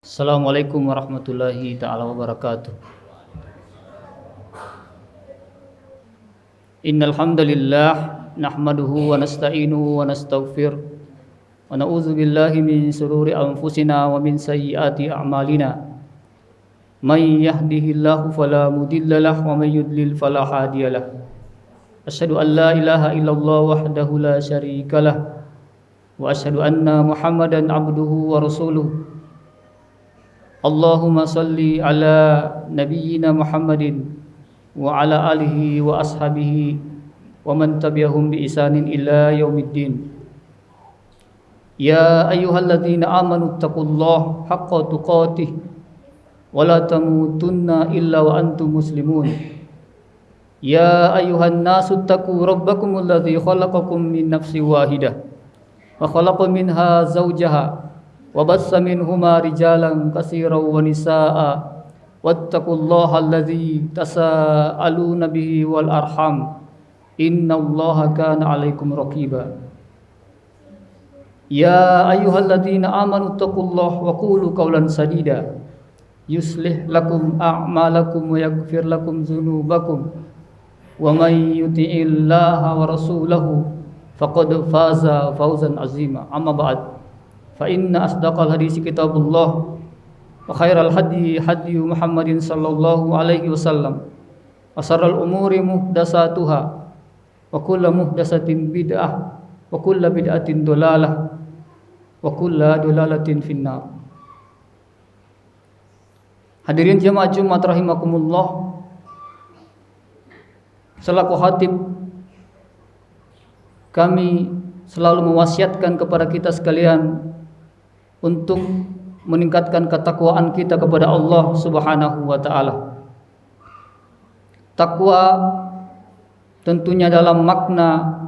Assalamualaikum warahmatullahi taala wabarakatuh. Innal hamdalillah nahmaduhu wa nasta'inuhu wa nastaghfir wa na'udzu billahi min shururi anfusina wa min sayyiati a'malina. May yahdihillahu fala mudilla lahu wa may yudlil fala hadiyalah. Asyhadu an la ilaha illallah wahdahu la syarikalah wa asyhadu anna Muhammadan abduhu wa rasuluh. Allahumma salli ala nabiyyina Muhammadin wa ala alihi wa ashabihi wa man tabi'ahum bi ihsanin ila yaumiddin. Ya ayyuhalladzina amanu taqullaha haqqa tuqatih wa la tamutunna illa wa antum muslimun. Ya ayyuhan nasu taqu rabbakumul ladzi khalaqakum min nafsin wahidah wa khalaqa minha zawjaha wa bassa minhuma rijalan katsiran wa nisaa wattaqullaha allazi tasaaluna bihi wal arham innallaha kana 'alaikum raqiba. Ya ayyuhalladzina amanu taqullaha wa qulu qawlan sadida yuslih lakum a'malakum wa yaghfir lakum dzunubakum wa may yuti'illaha wa rasulahu faqad faza fawzan 'azima. Amma ba'd. Fa inna asdaqal hadisi kitabullah wa khairal hadi hadi Muhammadin sallallahu alaihi wasallam wa sharral umuri muhdatsatuha wa kullu muhdatsatin bid'ah wa kullu bid'atin dhalalah wa kullu dhalalatin finnar. Hadirin jemaah Jumat rahimakumullah, selaku khatib kami selalu mewasiatkan kepada kita sekalian untuk meningkatkan ketakwaan kita kepada Allah Subhanahu wa taala. Takwa tentunya dalam makna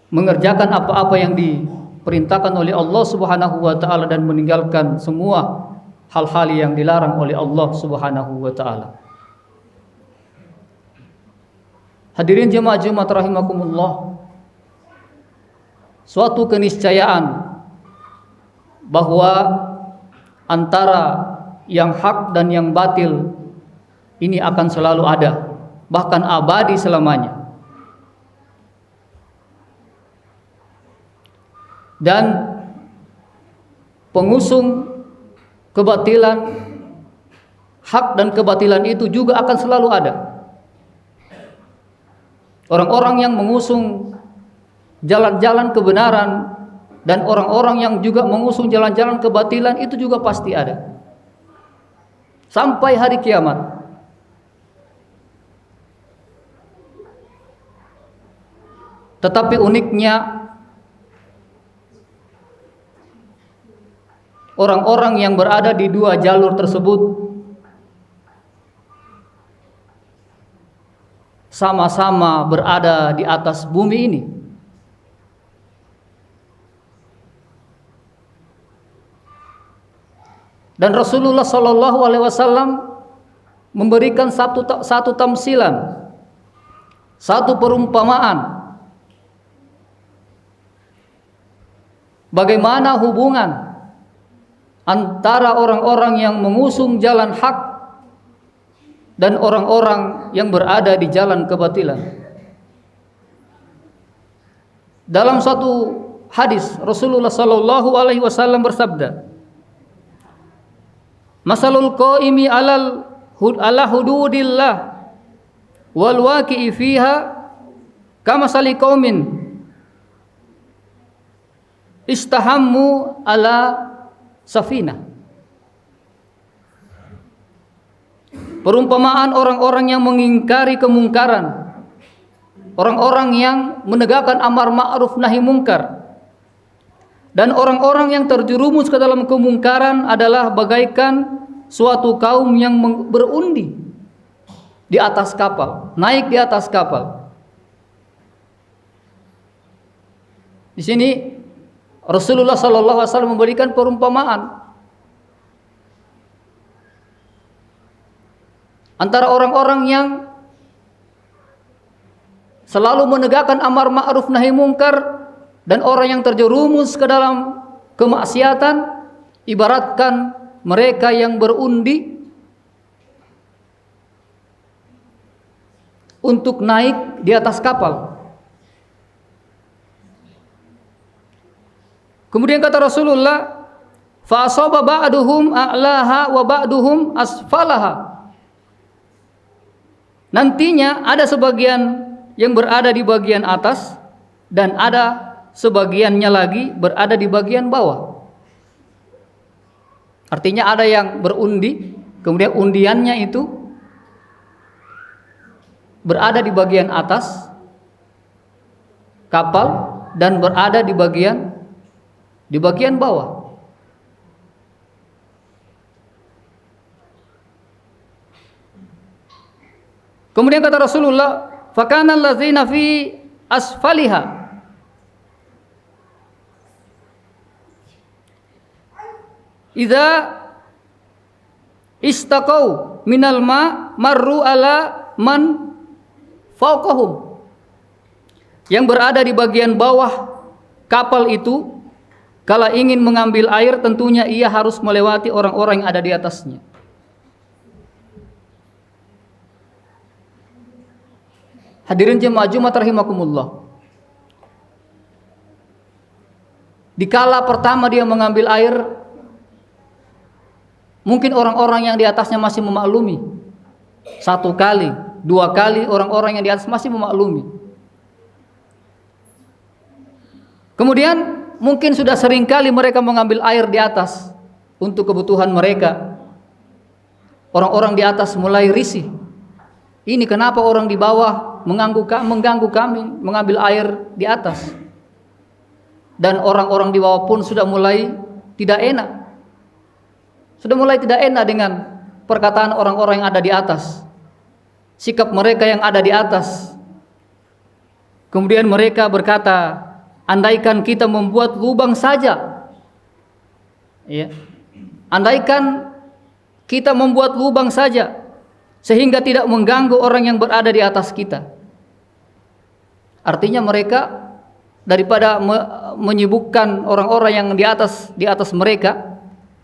mengerjakan apa-apa yang diperintahkan oleh Allah Subhanahu wa taala dan meninggalkan semua hal-hal yang dilarang oleh Allah Subhanahu wa taala. Hadirin jemaah Jumat rahimakumullah, suatu keniscayaan bahwa antara yang hak dan yang batil ini akan selalu ada, bahkan abadi selamanya. Dan pengusung kebatilan, hak dan kebatilan itu juga akan selalu ada. Orang-orang yang mengusung jalan-jalan kebenaran dan orang-orang yang juga mengusung jalan-jalan kebatilan itu juga pasti ada sampai hari kiamat. Tetapi uniknya, orang-orang yang berada di dua jalur tersebut sama-sama berada di atas bumi ini. Dan Rasulullah sallallahu alaihi wasallam memberikan satu tamsilan, satu perumpamaan bagaimana hubungan antara orang-orang yang mengusung jalan hak dan orang-orang yang berada di jalan kebatilan. Dalam satu hadis Rasulullah sallallahu alaihi wasallam bersabda, masalul qaimi ala hududillah wal waqi'i fiha kamasali qaumin istahammu ala safinah. Perumpamaan orang-orang yang mengingkari kemungkaran, orang-orang yang menegakkan amar ma'ruf nahi mungkar, dan orang-orang yang terjerumus ke dalam kemungkaran adalah bagaikan suatu kaum yang berundi di atas kapal, naik di atas kapal. Di sini Rasulullah sallallahu alaihi wasallam memberikan perumpamaan antara orang-orang yang selalu menegakkan amar ma'ruf nahi mungkar dan orang yang terjerumus ke dalam kemaksiatan, ibaratkan mereka yang berundi untuk naik di atas kapal. Kemudian kata Rasulullah, fa asaba ba'duhum a'laha wa ba'duhum asfalaha. Nantinya ada sebagian yang berada di bagian atas dan ada sebagiannya lagi berada di bagian bawah. Artinya ada yang berundi, kemudian undiannya itu berada di bagian atas kapal dan berada di bagian bawah. Kemudian kata Rasulullah, fakana allazina fi asfaliha idza istaqau minal ma marru ala man fauqahum. Yang berada di bagian bawah kapal itu kalau ingin mengambil air tentunya ia harus melewati orang-orang yang ada di atasnya. Hadirin jemaah Jumat rahimakumullah. Dikala pertama dia mengambil air, mungkin orang-orang yang di atasnya masih memaklumi. 1 kali, 2 kali orang-orang yang di atas masih memaklumi. Kemudian mungkin sudah sering kali mereka mengambil air di atas untuk kebutuhan mereka. Orang-orang di atas mulai risih. Ini kenapa orang di bawah mengganggu kami mengambil air di atas. Dan orang-orang di bawah pun sudah mulai tidak enak. Sudah mulai tidak enak dengan perkataan orang-orang yang ada di atas. Sikap mereka yang ada di atas. Kemudian mereka berkata, andaikan kita membuat lubang saja. Ya. Andaikan kita membuat lubang saja sehingga tidak mengganggu orang yang berada di atas kita. Artinya mereka daripada menyibukkan orang-orang yang di atas mereka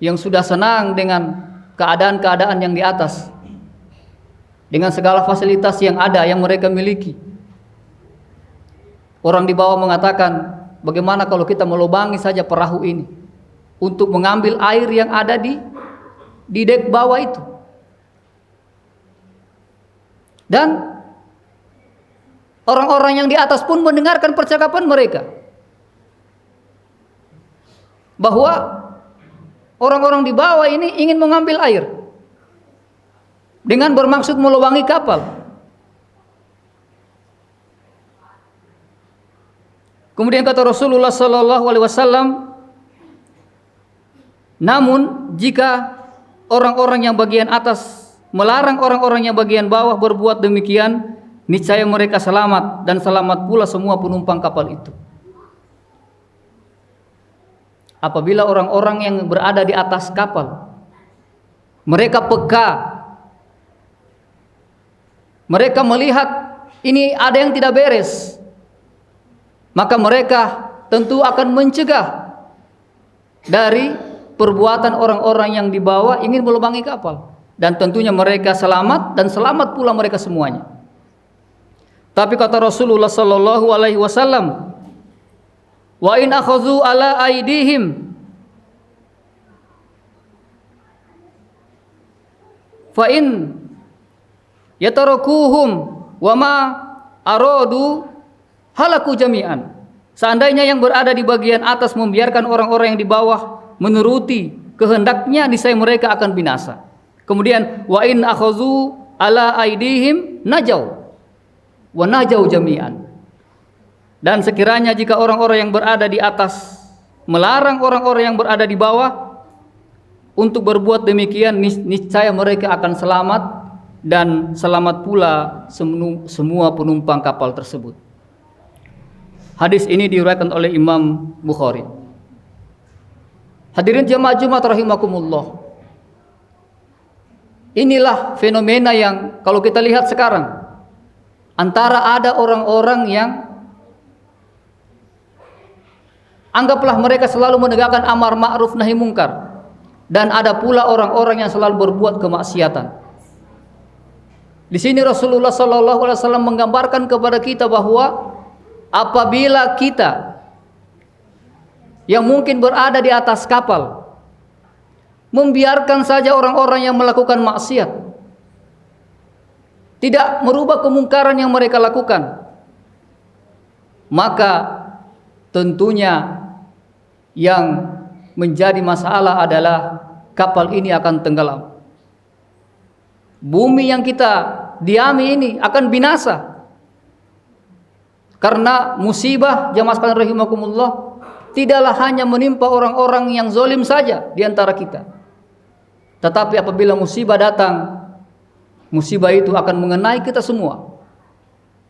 yang sudah senang dengan keadaan-keadaan yang di atas, dengan segala fasilitas yang ada yang mereka miliki. Orang di bawah mengatakan, bagaimana kalau kita melubangi saja perahu ini untuk mengambil air yang ada di dek bawah itu. Dan orang-orang yang di atas pun mendengarkan percakapan mereka, bahwa orang-orang di bawah ini ingin mengambil air dengan bermaksud melubangi kapal. Kemudian kata Rasulullah sallallahu alaihi wasallam, namun jika orang-orang yang bagian atas melarang orang-orang yang bagian bawah berbuat demikian, niscaya mereka selamat dan selamat pula semua penumpang kapal itu. Apabila orang-orang yang berada di atas kapal mereka peka, mereka melihat ini ada yang tidak beres, maka mereka tentu akan mencegah dari perbuatan orang-orang yang di bawah ingin melubangi kapal. Dan tentunya mereka selamat dan selamat pula mereka semuanya. Tapi kata Rasulullah sallallahu alaihi wasallam, wa in akhazu ala aidihim fa in yatarakuhum wa ma aradu halaku jami'an. Seandainya yang berada di bagian atas membiarkan orang-orang yang di bawah menuruti kehendaknya, niscaya mereka akan binasa. Kemudian wa in akhazu ala aidihim najau wa najau jami'an. Dan sekiranya jika orang-orang yang berada di atas melarang orang-orang yang berada di bawah untuk berbuat demikian, niscaya mereka akan selamat dan selamat pula semua penumpang kapal tersebut. Hadis ini diriwayatkan oleh Imam Bukhari. Hadirin jemaah Jumat rahimakumullah. Inilah fenomena yang kalau kita lihat sekarang, antara ada orang-orang yang anggaplah mereka selalu menegakkan amar ma'ruf nahi mungkar, dan ada pula orang-orang yang selalu berbuat kemaksiatan. Di sini Rasulullah sallallahu alaihi wasallam menggambarkan kepada kita bahwa apabila kita yang mungkin berada di atas kapal membiarkan saja orang-orang yang melakukan maksiat, tidak merubah kemungkaran yang mereka lakukan, maka tentunya yang menjadi masalah adalah kapal ini akan tenggelam. Bumi yang kita diami ini akan binasa. Karena musibah, jamaah sekalian rahimakumullah, tidaklah hanya menimpa orang-orang yang zalim saja di antara kita. Tetapi apabila musibah datang, musibah itu akan mengenai kita semua.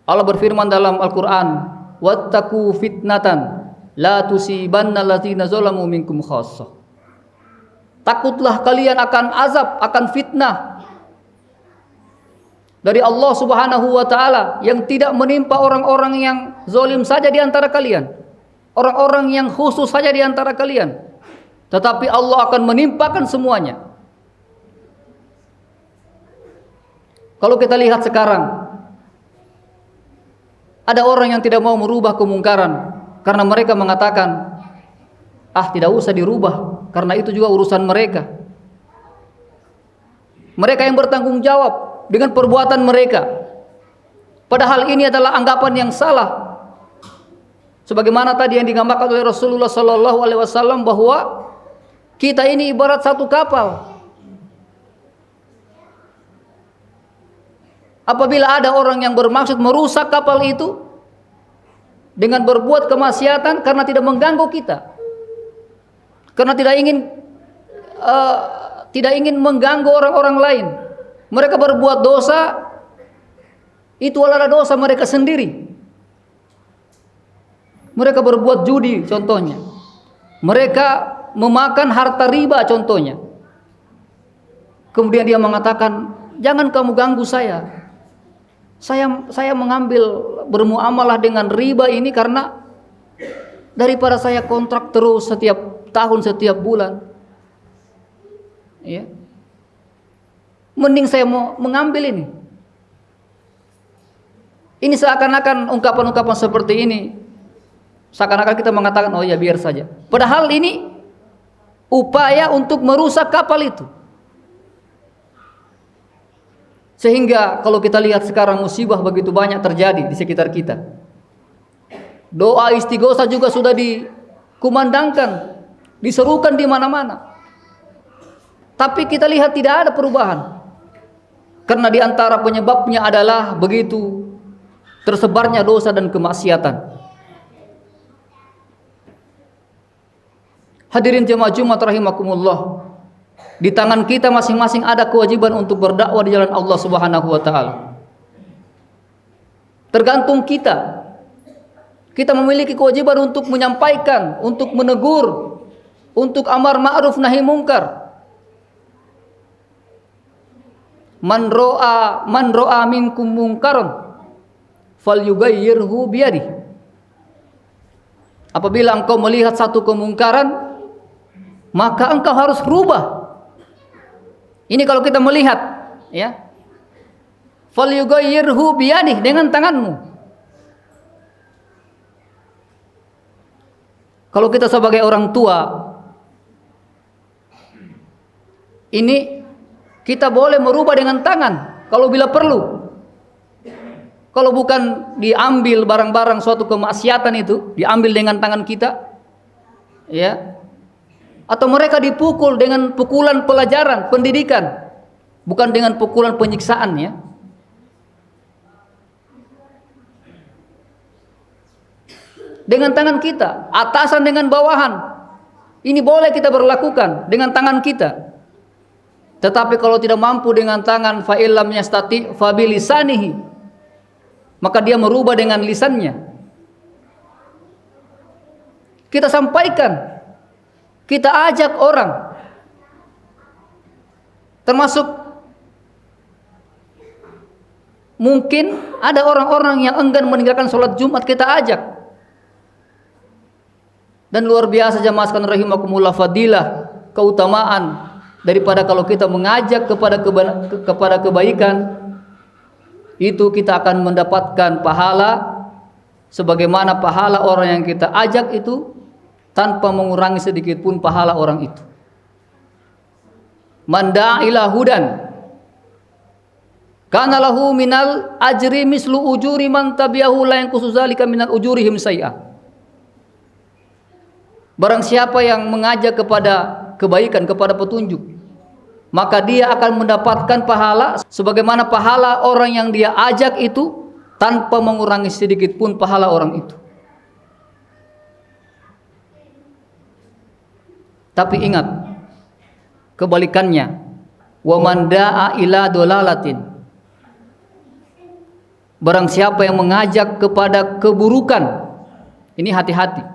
Allah berfirman dalam Al-Quran, wattaqu fitnatan la tusibanna allazina zalamu minkum khassah. Takutlah kalian akan azab, akan fitnah dari Allah Subhanahu wa taala yang tidak menimpa orang-orang yang zalim saja di antara kalian, orang-orang yang khusus saja di antara kalian, tetapi Allah akan menimpakan semuanya. Kalau kita lihat sekarang, ada orang yang tidak mau merubah kemungkaran karena mereka mengatakan, tidak usah dirubah karena itu juga urusan mereka. Mereka yang bertanggung jawab dengan perbuatan mereka. Padahal ini adalah anggapan yang salah. Sebagaimana tadi yang digambarkan oleh Rasulullah sallallahu alaihi wasallam bahwa kita ini ibarat satu kapal. Apabila ada orang yang bermaksud merusak kapal itu dengan berbuat kemaksiatan karena tidak mengganggu kita, karena tidak ingin mengganggu orang-orang lain, mereka berbuat dosa, itu adalah dosa mereka sendiri. Mereka berbuat judi contohnya, mereka memakan harta riba contohnya. Kemudian dia mengatakan, jangan kamu ganggu saya. Saya mengambil bermuamalah dengan riba ini karena daripada saya kontrak terus setiap tahun, setiap bulan, ya, mending saya mau mengambil ini. Ini seakan-akan ungkapan-ungkapan seperti ini, seakan-akan kita mengatakan, oh ya biar saja. Padahal ini upaya untuk merusak kapal itu. Sehingga kalau kita lihat sekarang musibah begitu banyak terjadi di sekitar kita. Doa istighosah juga sudah dikumandangkan, diserukan di mana-mana. Tapi kita lihat tidak ada perubahan. Karena di antara penyebabnya adalah begitu tersebarnya dosa dan kemaksiatan. Hadirin jemaah Jumat rahimakumullah. Di tangan kita masing-masing ada kewajiban untuk berdakwah di jalan Allah Subhanahu wa taala. Tergantung kita. Kita memiliki kewajiban untuk menyampaikan, untuk menegur, untuk amar ma'ruf nahi mungkar. Man ra'a minkum munkaran falyughayyirhu biyadihi. Apabila engkau melihat satu kemungkaran, maka engkau harus rubah. Ini kalau kita melihat, ya. Falyughayyirhu biyadihi, dengan tanganmu. Kalau kita sebagai orang tua, ini kita boleh merubah dengan tangan kalau bila perlu. Kalau bukan diambil barang-barang suatu kemaksiatan itu, diambil dengan tangan kita, ya. Atau mereka dipukul dengan pukulan pelajaran, pendidikan, bukan dengan pukulan penyiksaan, ya. Dengan tangan kita, atasan dengan bawahan, ini boleh kita berlakukan dengan tangan kita. Tetapi kalau tidak mampu dengan tangan, fa illam yastati fa bilisanihi, maka dia merubah dengan lisannya. Kita sampaikan, kita ajak orang, termasuk mungkin ada orang-orang yang enggan meninggalkan sholat Jumat, kita ajak. Dan luar biasa jamaah sekalian rahimakumullah, fadilah keutamaan daripada kalau kita mengajak kepada kebaikan. Itu kita akan mendapatkan pahala sebagaimana pahala orang yang kita ajak itu, tanpa mengurangi sedikit pun pahala orang itu. Man da'a ila hudan kana lahu minal ajri mislu ujuri man tabi'ahu la yanqusu dzalika minal ujurihim syai'a. Barang siapa yang mengajak kepada kebaikan, kepada petunjuk, maka dia akan mendapatkan pahala sebagaimana pahala orang yang dia ajak itu, tanpa mengurangi sedikit pun pahala orang itu. Tapi ingat, kebalikannya, wa man da'a ila dolalatin, barang siapa yang mengajak kepada keburukan, ini hati-hati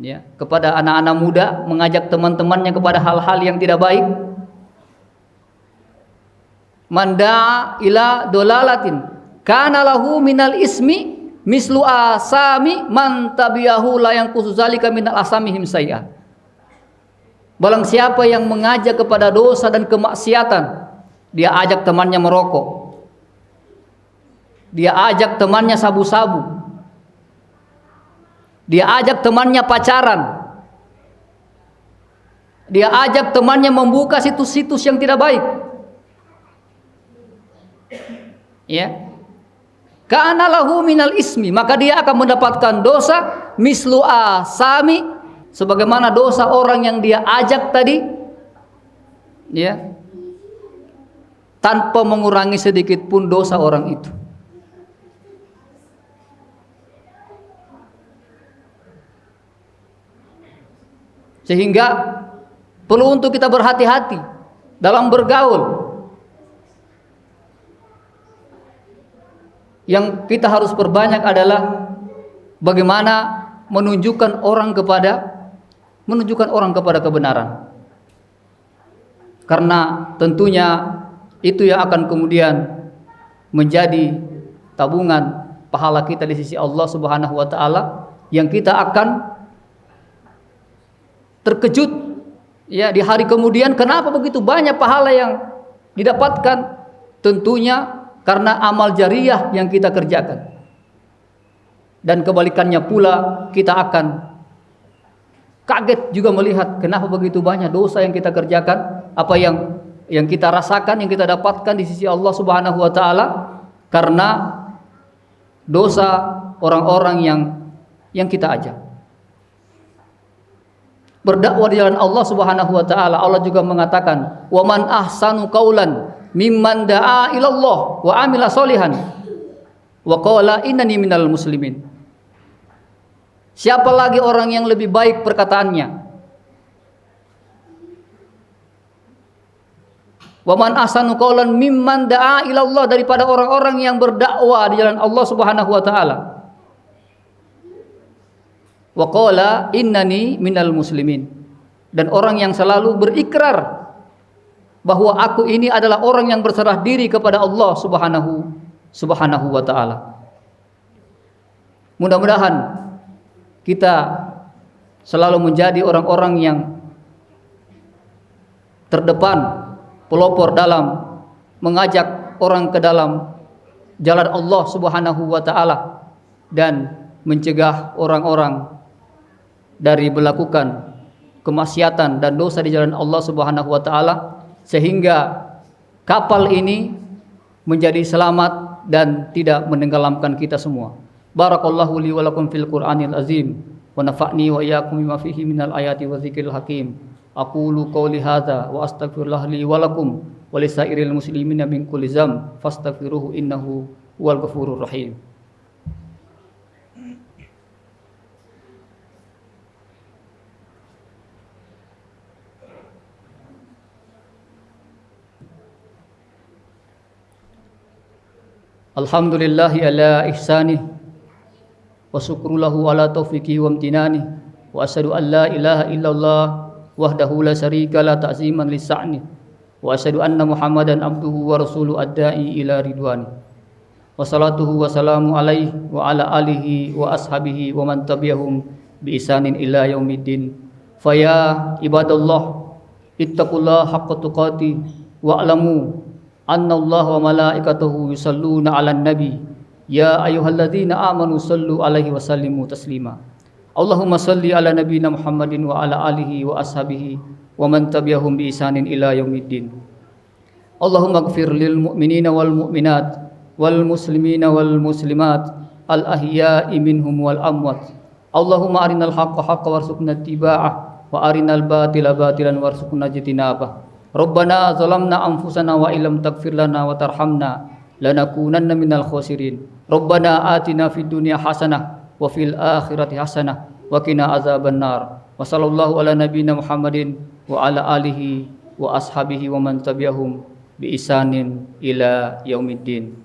ya, kepada anak-anak muda, mengajak teman-temannya kepada hal-hal yang tidak baik. Man da'a ila dolalatin kana lahu minal ismi mislu asami man tabi'ahu la yanqusu zalika minal asamihim syai'a. Barang siapa yang mengajak kepada dosa dan kemaksiatan, dia ajak temannya merokok, dia ajak temannya sabu-sabu, dia ajak temannya pacaran, dia ajak temannya membuka situs-situs yang tidak baik, ya, kana lahu minal ismi, maka dia akan mendapatkan dosa mislu asami, sebagaimana dosa orang yang dia ajak tadi, ya, tanpa mengurangi sedikit pun dosa orang itu. Sehingga perlu untuk kita berhati-hati dalam bergaul. Yang kita harus perbanyak adalah bagaimana menunjukkan orang kepada kebenaran. Karena tentunya itu yang akan kemudian menjadi tabungan pahala kita di sisi Allah Subhanahu wa taala, yang kita akan terkejut ya di hari kemudian, kenapa begitu banyak pahala yang didapatkan? Tentunya karena amal jariyah yang kita kerjakan. Dan kebalikannya pula, kita akan kaget juga melihat kenapa begitu banyak dosa yang kita kerjakan, apa yang kita rasakan, yang kita dapatkan di sisi Allah Subhanahu wa taala karena dosa orang-orang yang kita ajak. Berdakwah di jalan Allah Subhanahu wa taala, Allah juga mengatakan, "Wa man ahsanu qaulan mimman da'a ilallah wa amila sholihan wa qala innani minal muslimin." Siapa lagi orang yang lebih baik perkataannya? Wa man ahsanu qaulan mimman da'a ilallah, daripada orang-orang yang berdakwah di jalan Allah Subhanahu wa taala. Wa qala innani minal muslimin, dan orang yang selalu berikrar bahwa aku ini adalah orang yang berserah diri kepada Allah Subhanahu wa taala. Mudah-mudahan kita selalu menjadi orang-orang yang terdepan, pelopor dalam mengajak orang ke dalam jalan Allah Subhanahu wa taala dan mencegah orang-orang dari melakukan kemaksiatan dan dosa di jalan Allah Subhanahu wa taala, sehingga kapal ini menjadi selamat dan tidak menenggelamkan kita semua. Barakallahu li wa lakum fil Qur'anil azim wa nafa'ni wa iyyakum bima fihi minal ayati wa dzikril hakim. Aqulu qouli hadza wa astaghfirullah li wa lakum wa lisairil muslimina min kulli dzamb fastaghfiruhu innahu huwal ghafurur rahim. Alhamdulillahi ala ihsanih wa syukru lahu ala taufiqihi wa amtinanih wa asyhadu an la ilaha illallah wahdahu la syarika la ta'ziman li sa'ni wa asyhadu anna Muhammadan abduhu wa rasuluhu ad-da'i ila ridwani wa salatuhu wa salamu alaihi wa ala alihi wa ashabihi wa man tabi'ahum bi ihsanin ila yaumiddin. Faya ibadallah ittaqullaha haqqa tuqatih wa'lamu annallaha wa malaikatahu yusalluna 'alan nabi ya ayyuhalladzina amanu sallu 'alaihi wa sallimu taslima. Allahumma salli ala nabiyyina Muhammadin wa ala alihi wa ashabihi wa man tabi'ahum bi ihsanin ila yaumiddin. Allahumma ighfir lil mu'minina wal mu'minat wal muslimina wal muslimat al ahya'i minhum wal amwat. Allahumma arinal haqqa haqqan warzuqna ittiba'ah wa arinal batila batilan warzuqna ijtinabah. Rabbana zalamna anfusana wa illam taghfir lana wa tarhamna lanakunanna minal khasirin. Rabbana atina fid dunya hasanah wa fil akhirati hasanah wa qina azabannar. Wa sallallahu ala nabiyyina Muhammadin wa ala alihi wa ashabihi wa man tabi'ahum bi ihsanin ila yaumiddin.